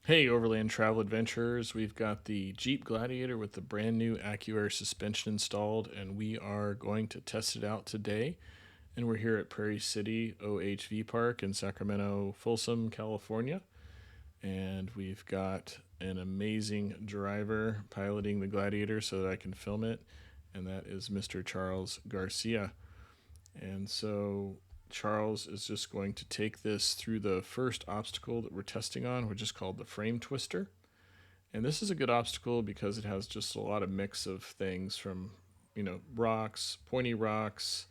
Hey, Overland Travel Adventures. We've got the Jeep Gladiator with the brand new AccuAir Suspension installed, and we are going to test it out today. And we're here at Prairie City OHV Park in Sacramento, Folsom, California. And we've got an amazing driver piloting the Gladiator so that I can film it, and that is Mr. Charles Garcia. And so Charles is just going to take this through the first obstacle that we're testing on, which is called the frame twister. And this is a good obstacle because it has just a lot of mix of things from, rocks, pointy rocks,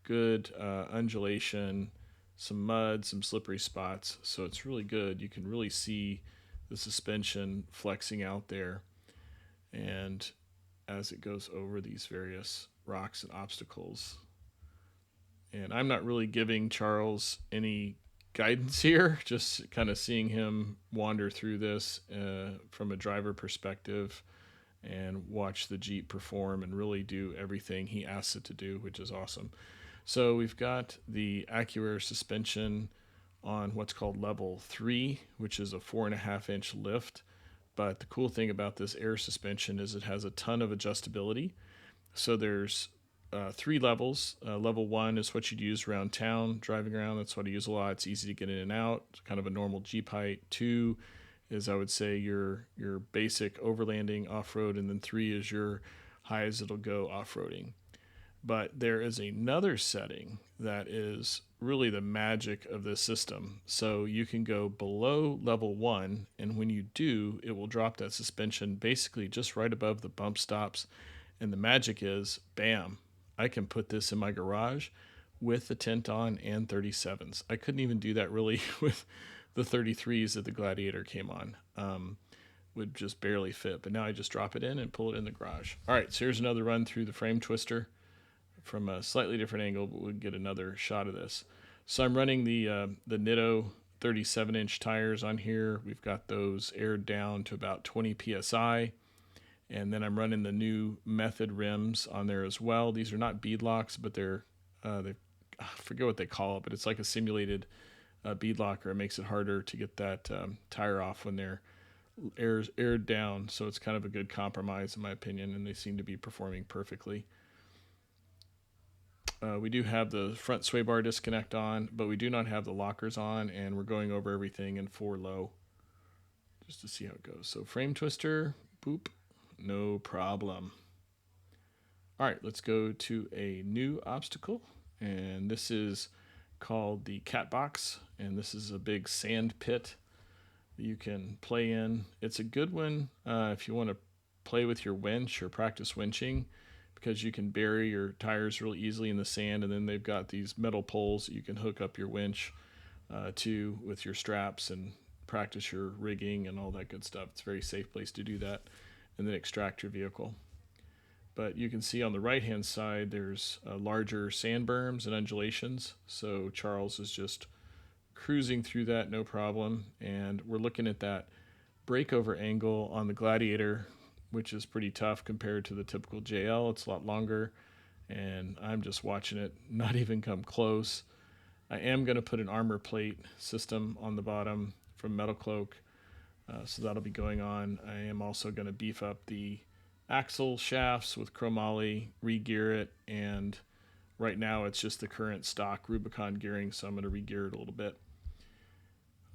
good undulation, some mud, some slippery spots. So it's really good. You can really see the suspension flexing out there. And as it goes over these various rocks and obstacles, and I'm not really giving Charles any guidance here, just kind of seeing him wander through this from a driver perspective and watch the Jeep perform and really do everything he asks it to do, which is awesome. So we've got the AccuAir suspension on what's called level 3, which is a 4.5-inch lift. But the cool thing about this air suspension is it has a ton of adjustability. So there's three levels. Level 1 is what you'd use around town, driving around. That's what I use a lot. It's easy to get in and out. It's kind of a normal Jeep height. 2 is, I would say, your basic overlanding off-road, and then 3 is your high as it'll go off-roading. But there is another setting that is really the magic of this system. So you can go below level 1, and when you do, it will drop that suspension basically just right above the bump stops. And the magic is, bam, I can put this in my garage with the tent on and 37s. I couldn't even do that really with the 33s that the Gladiator came on. Would just barely fit. But now I just drop it in and pull it in the garage. All right, so here's another run through the frame twister from a slightly different angle, but we'll get another shot of this. So I'm running the Nitto 37-inch tires on here. We've got those aired down to about 20 psi. And then I'm running the new Method rims on there as well. These are not bead locks, but I forget what they call it, but it's like a simulated bead locker. It makes it harder to get that tire off when they're aired down. So it's kind of a good compromise in my opinion, and they seem to be performing perfectly. We do have the front sway bar disconnect on, but we do not have the lockers on, and we're going over everything in 4 low just to see how it goes. So frame twister, boop, no problem. All right, let's go to a new obstacle, and this is called the cat box, and this is a big sand pit that you can play in. It's a good one if you want to play with your winch or practice winching, because you can bury your tires really easily in the sand, and then they've got these metal poles that you can hook up your winch to with your straps and practice your rigging and all that good stuff. It's a very safe place to do that, and then extract your vehicle. But you can see on the right hand side there's larger sand berms and undulations, so Charles is just cruising through that no problem. And we're looking at that breakover angle on the Gladiator, which is pretty tough compared to the typical JL. It's a lot longer, and I'm just watching it not even come close. I am going to put an armor plate system on the bottom from Metal Cloak, so that'll be going on. I am also going to beef up the axle shafts with chromoly, re-gear it, and right now it's just the current stock Rubicon gearing, so I'm going to re-gear it a little bit.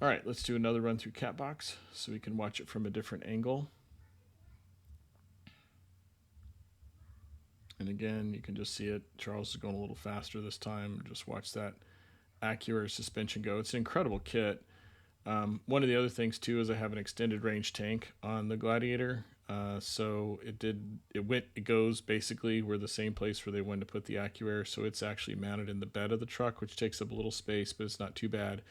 All right, let's do another run through Catbox so we can watch it from a different angle. And again, you can just see it. Charles is going a little faster this time. Just watch that AccuAir suspension go. It's an incredible kit. One of the other things too is I have an extended range tank on the Gladiator. So it goes basically where the same place where they wanted to put the AccuAir. So it's actually mounted in the bed of the truck, which takes up a little space, but it's not too bad.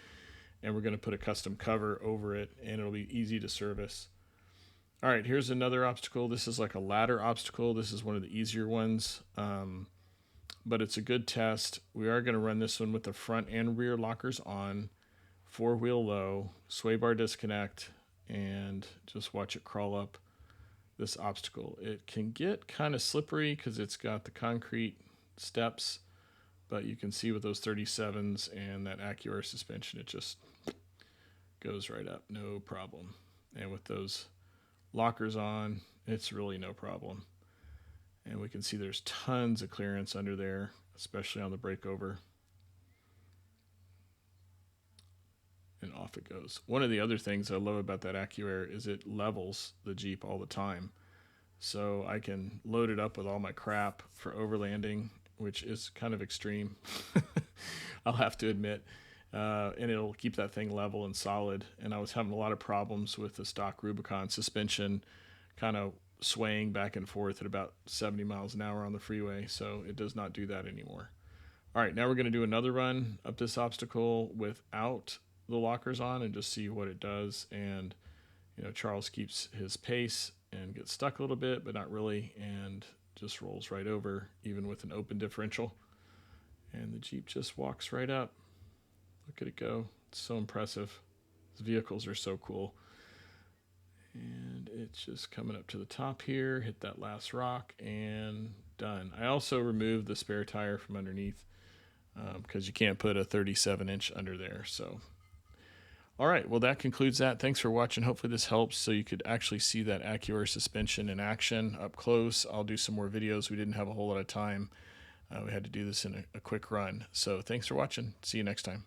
And we're going to put a custom cover over it, and it'll be easy to service. All right, here's another obstacle. This is like a ladder obstacle. This is one of the easier ones, but it's a good test. We are going to run this one with the front and rear lockers on, 4-wheel low, sway bar disconnect, and just watch it crawl up this obstacle. It can get kind of slippery because it's got the concrete steps, but you can see with those 37s and that AccuAir suspension, it just goes right up, no problem. And with those lockers on, it's really no problem. And we can see there's tons of clearance under there, especially on the breakover. And off it goes. One of the other things I love about that AccuAir is it levels the Jeep all the time. So I can load it up with all my crap for overlanding, which is kind of extreme, I'll have to admit. And it'll keep that thing level and solid. And I was having a lot of problems with the stock Rubicon suspension kind of swaying back and forth at about 70 miles an hour on the freeway. So it does not do that anymore. All right, now we're going to do another run up this obstacle without the lockers on and just see what it does. And Charles keeps his pace and gets stuck a little bit, but not really, and just rolls right over even with an open differential. And the Jeep just walks right up. Look at it go. It's so impressive. These vehicles are so cool. And it's just coming up to the top here, hit that last rock, and done. I also removed the spare tire from underneath because you can't put a 37-inch under there. So, all right, well, that concludes that. Thanks for watching. Hopefully this helps so you could actually see that AccuAir suspension in action up close. I'll do some more videos. We didn't have a whole lot of time. We had to do this in a quick run. So thanks for watching. See you next time.